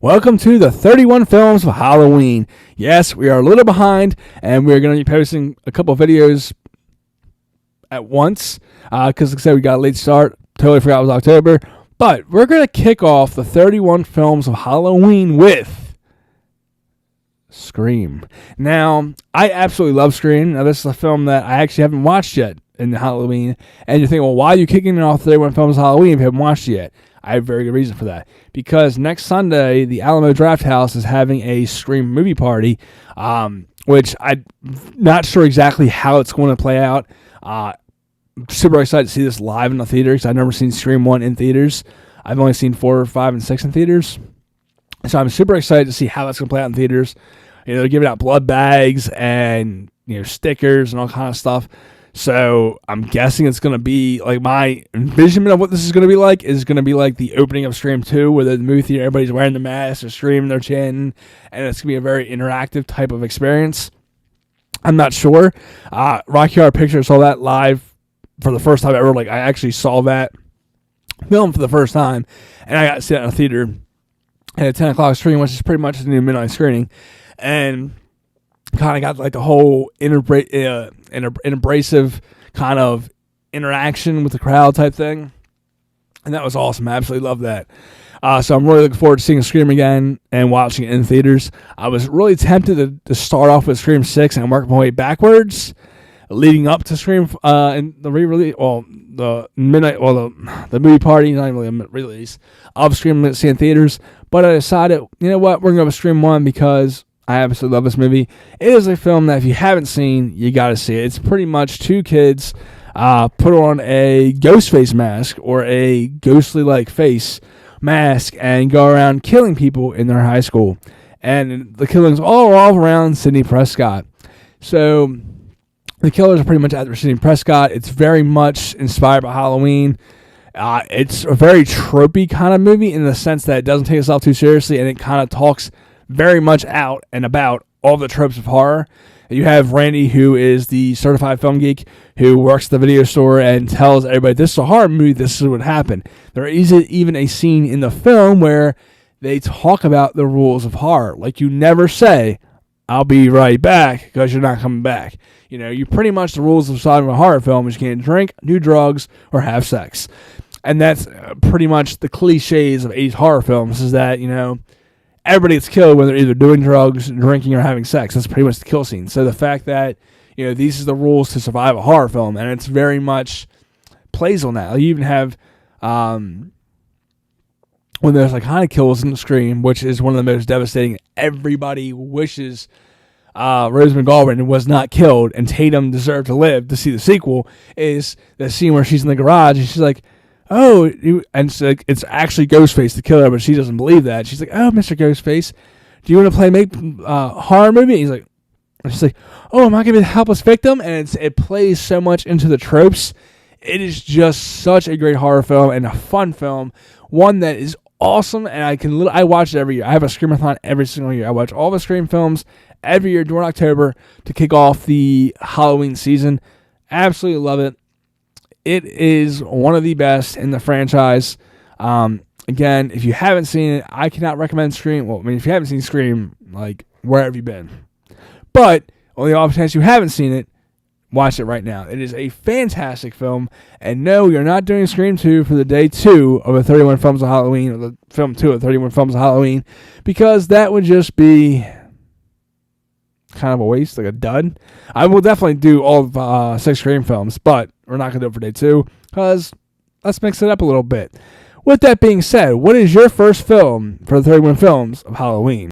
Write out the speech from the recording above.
Welcome to the 31 Films of Halloween. Yes, we are a little behind, and we're going to be posting a couple of videos at once, because like I said, we got a late start. Totally forgot it was October. But we're going to kick off the 31 Films of Halloween with Scream. Now, I absolutely love Scream. Now, this is a film that I actually haven't watched yet in Halloween. And you're thinking, well, why are you kicking off 31 Films of Halloween if you haven't watched it yet? I have a very good reason for that. Because next Sunday, the Alamo Drafthouse is having a Scream movie party, which I'm not sure exactly how it's going to play out. Super excited to see this live in the theater because I've never seen Scream 1 in theaters. I've only seen 4, 5, and 6 in theaters. So I'm super excited to see how that's going to play out in theaters. You know, they're giving out blood bags and, stickers and all kind of stuff. So I'm guessing it's going to be like my envisionment of what this is going to be like is going to be like the opening of Scream 2 where the movie theater, everybody's wearing the mask, they're screaming, they're chanting, and it's going to be a very interactive type of experience. I'm not sure. Rocky Horror Picture saw that live for the first time ever. Like, I actually saw that film for the first time, and I got to see it in a theater at a 10 o'clock screen, which is pretty much the new midnight screening, and kind of got like the whole abrasive kind of interaction with the crowd type thing, and that was awesome. I absolutely love that. So I'm really looking forward to seeing Scream again and watching it in theaters. I was really tempted to start off with Scream 6 and work my way backwards, leading up to Scream and the re-release, the midnight, the movie party, not even really a release of Scream in theaters. But I decided, you know what, we're going to go with Scream 1 because I absolutely love this movie. It is a film that if you haven't seen, you got to see it. It's pretty much two kids put on a ghost face mask or a ghostly-like face mask and go around killing people in their high school. And the killings all revolve around Sidney Prescott. So the killers are pretty much after Sidney Prescott. It's very much inspired by Halloween. It's a very tropey kind of movie in the sense that it doesn't take itself too seriously, and it kind of talks very much out and about all the tropes of horror. You have Randy, who is the certified film geek, who works at the video store and tells everybody, this is a horror movie, this is what happened. There is even a scene in the film where they talk about the rules of horror. Like, you never say, I'll be right back, because you're not coming back. You pretty much, the rules of a horror film is you can't drink, do drugs, or have sex. And that's pretty much the cliches of 80s horror films, is that, everybody gets killed when they're either doing drugs, drinking, or having sex. That's pretty much the kill scene. So the fact that, these are the rules to survive a horror film, and it's very much plays on that. You even have, when there's iconic kills in the Scream, which is one of the most devastating. Everybody wishes Rosamund Gallagher was not killed, and Tatum deserved to live to see the sequel, is the scene where she's in the garage, and she's like, oh, and it's actually Ghostface the killer, but she doesn't believe that. She's like, oh, Mr. Ghostface, do you want to play horror movie? And she's like, oh, am I going to be the helpless victim? And it plays so much into the tropes. It is just such a great horror film and a fun film, one that is awesome, and I watch it every year. I have a Screamathon every single year. I watch all the Scream films every year during October to kick off the Halloween season. Absolutely love it. It is one of the best in the franchise. Again, if you haven't seen it, I cannot recommend Scream. Well, if you haven't seen Scream, where have you been? But on the off chance you haven't seen it, watch it right now. It is a fantastic film. And no, you're not doing Scream 2 for the day 2 of the 31 Films of Halloween, or the film 2 of 31 Films of Halloween, because that would just be kind of a waste, like a dud. I will definitely do all of 6 Scream films, but we're not going to do it for day 2, because let's mix it up a little bit. With that being said, what is your first film for the 31 Films of Halloween?